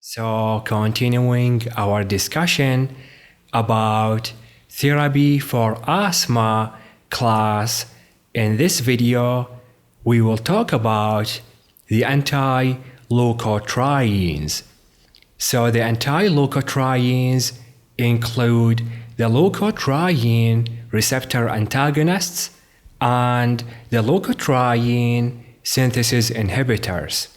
So, continuing our discussion about therapy for asthma class, in this video, we will talk about the anti Leukotrienes. So, the anti Leukotrienes include the leukotriene receptor antagonists and the leukotriene synthesis inhibitors.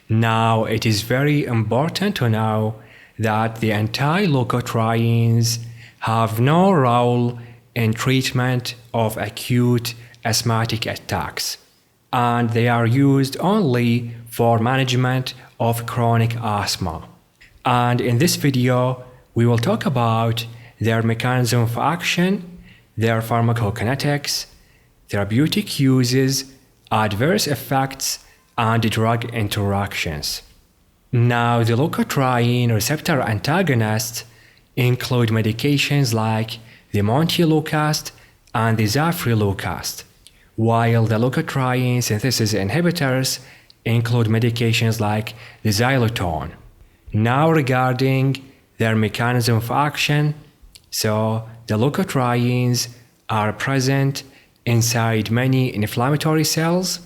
Now, it is very important to know that the anti-leukotrienes have no role in treatment of acute asthmatic attacks, and they are used only for management of chronic asthma. And in this video, we will talk about their mechanism of action, their pharmacokinetics, therapeutic uses, adverse effects, and drug interactions. Now, the leukotriene receptor antagonists include medications like the Montelukast and the Zafirlukast, while the leukotriene synthesis inhibitors include medications like the Zileuton. Now, regarding their mechanism of action, so the leukotrienes are present inside many inflammatory cells,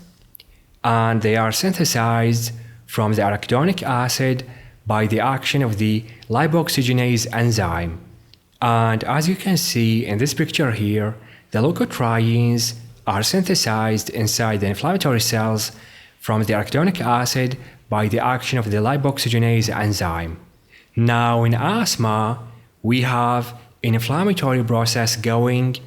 and they are synthesized from the arachidonic acid by the action of the lipoxygenase enzyme. And as you can see in this picture here, the leukotrienes are synthesized inside the inflammatory cells from the arachidonic acid by the action of the lipoxygenase enzyme. Now, in asthma, we have an inflammatory process going,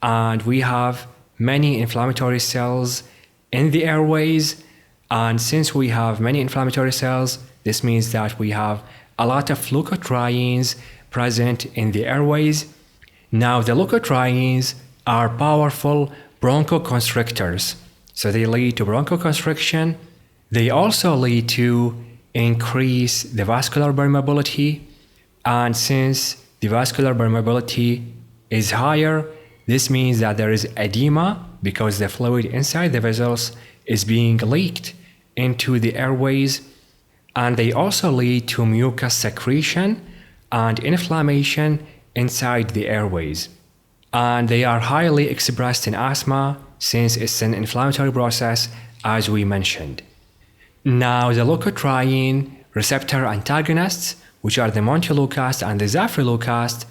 and we have many inflammatory cells in the airways, and since we have many inflammatory cells, this means that we have a lot of leukotrienes present in the airways. Now, the leukotrienes are powerful bronchoconstrictors, so they lead to bronchoconstriction. They also lead to increase the vascular permeability, and since the vascular permeability is higher, this means that there is edema because the fluid inside the vessels is being leaked into the airways, and they also lead to mucus secretion and inflammation inside the airways. And they are highly expressed in asthma since it's an inflammatory process, as we mentioned. Now, the leukotriene receptor antagonists, which are the Montelukast and the Zafirlukast,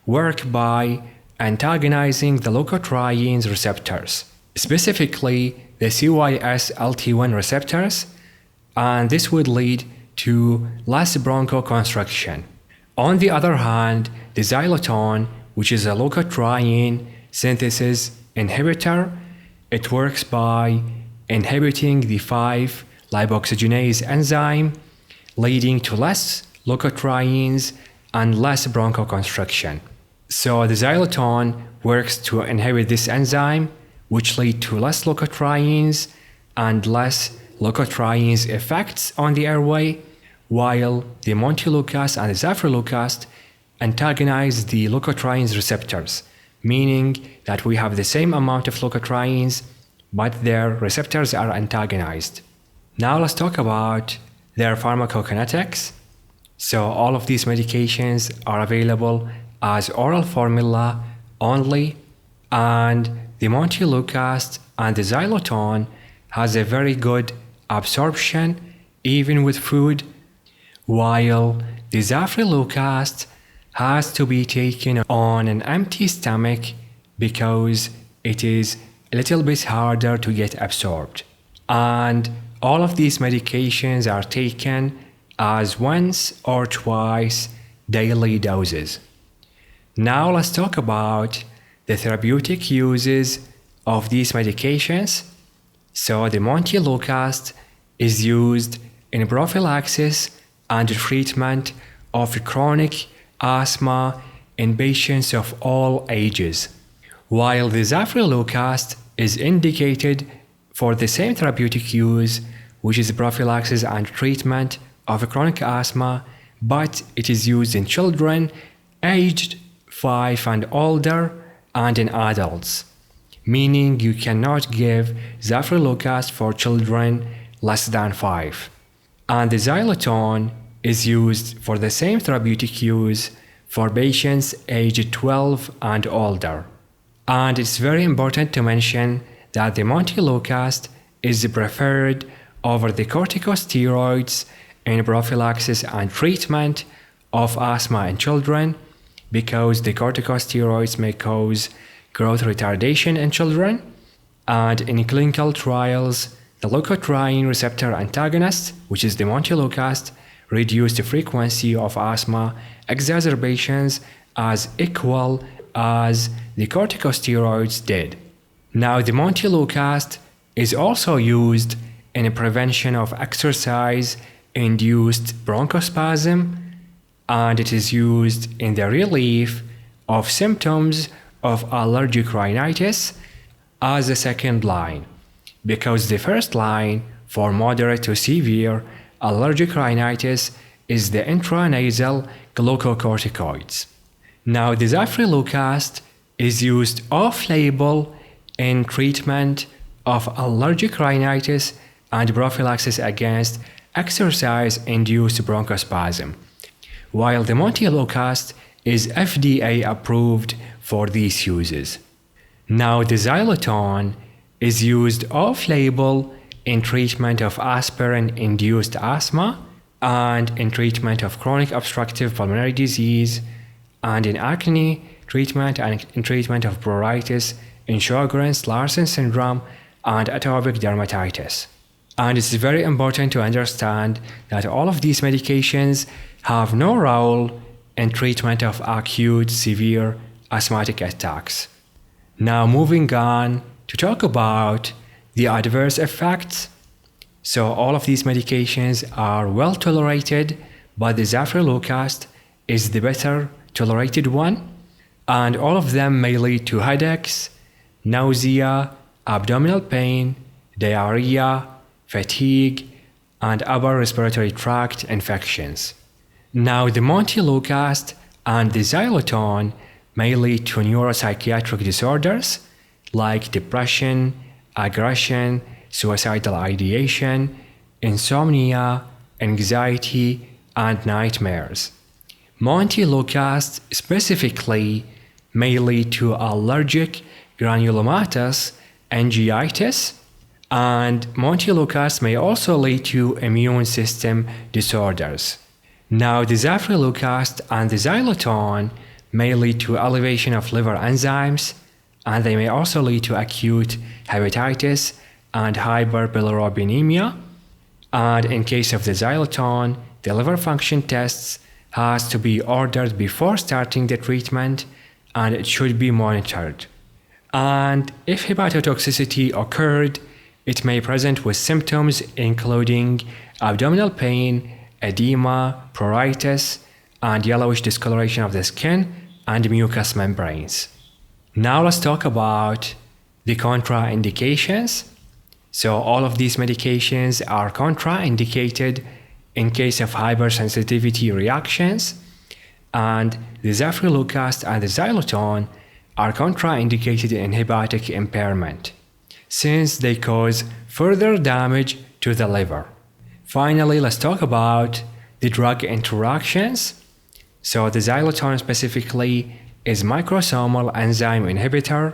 work by antagonizing the leukotrienes receptors, specifically the CYSLT1 receptors, and this would lead to less bronchoconstriction. On the other hand, the Zileuton, which is a leukotriene synthesis inhibitor, it works by inhibiting the 5-lipoxygenase enzyme, leading to less leukotrienes and less bronchoconstriction. So the Zileuton works to inhibit this enzyme, which lead to less leukotrienes and less leukotrienes effects on the airway, while the Montelukast and the Zafirlukast antagonize the leukotrienes receptors, meaning that we have the same amount of leukotrienes, but their receptors are antagonized. Now let's talk about their pharmacokinetics. So all of these medications are available as oral formula only, and the Montelukast and the Zileuton has a very good absorption even with food, while the Zafirlukast has to be taken on an empty stomach because it is a little bit harder to get absorbed. And all of these medications are taken as once or twice daily doses. Now let's talk about the therapeutic uses of these medications. So the Montelukast is used in prophylaxis and treatment of chronic asthma in patients of all ages, while the Zafirlukast is indicated for the same therapeutic use, which is prophylaxis and treatment of chronic asthma, but it is used in children aged 5 and older and in adults, meaning you cannot give Zafirlukast for children less than 5. And the Zileuton is used for the same therapeutic use for patients aged 12 and older. And it's very important to mention that the Montelukast is preferred over the corticosteroids in prophylaxis and treatment of asthma in children because the corticosteroids may cause growth retardation in children, and in clinical trials, the Leukotriene receptor antagonist, which is the Montelukast, reduced the frequency of asthma exacerbations as equal as the corticosteroids did. Now, the Montelukast is also used in prevention of exercise-induced bronchospasm, and it is used in the relief of symptoms of allergic rhinitis as a second line, because the first line for moderate to severe allergic rhinitis is the intranasal glucocorticoids. Now, the Zafirlukast is used off-label in treatment of allergic rhinitis and prophylaxis against exercise-induced bronchospasm, while the Montelukast is FDA approved for these uses. Now, the Zileuton is used off-label in treatment of aspirin-induced asthma and in treatment of chronic obstructive pulmonary disease and in acne treatment and in treatment of pruritus in Sjogren's-Larsen syndrome and atopic dermatitis. And it's very important to understand that all of these medications have no role in treatment of acute severe asthmatic attacks. Now, moving on to talk about the adverse effects. So all of these medications are well tolerated, but the Zafirlukast is the better tolerated one, and all of them may lead to headaches, nausea, abdominal pain, diarrhea, fatigue, and upper respiratory tract infections. Now, the Montelukast and the Zileuton may lead to neuropsychiatric disorders like depression, aggression, suicidal ideation, insomnia, anxiety, and nightmares. Montelukast specifically may lead to allergic granulomatous angiitis, and Montelukast may also lead to immune system disorders. Now, the Zafirlukast and the Zileuton may lead to elevation of liver enzymes, and they may also lead to acute hepatitis and hyperbilirubinemia. And in case of the Zileuton, the liver function tests has to be ordered before starting the treatment, and it should be monitored. And if hepatotoxicity occurred, it may present with symptoms including abdominal pain, edema, pruritus, and yellowish discoloration of the skin and mucous membranes. Now let's talk about the contraindications. So all of these medications are contraindicated in case of hypersensitivity reactions, and the Zafirlukast and the Zileuton are contraindicated in hepatic impairment, since they cause further damage to the liver. Finally, let's talk about the drug interactions. So the Zileuton specifically is microsomal enzyme inhibitor,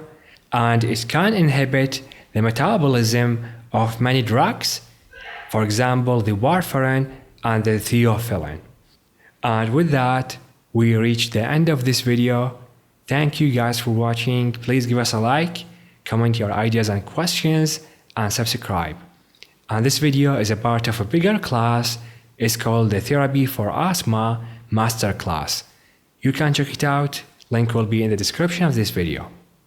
and it can inhibit the metabolism of many drugs, for example, the warfarin and the theophylline. And with that, we reached the end of this video. Thank you guys for watching. Please give us a like, comment your ideas and questions, and subscribe. And this video is a part of a bigger class. It's called the Therapy for Asthma Masterclass. You can check it out. Link will be in the description of this video.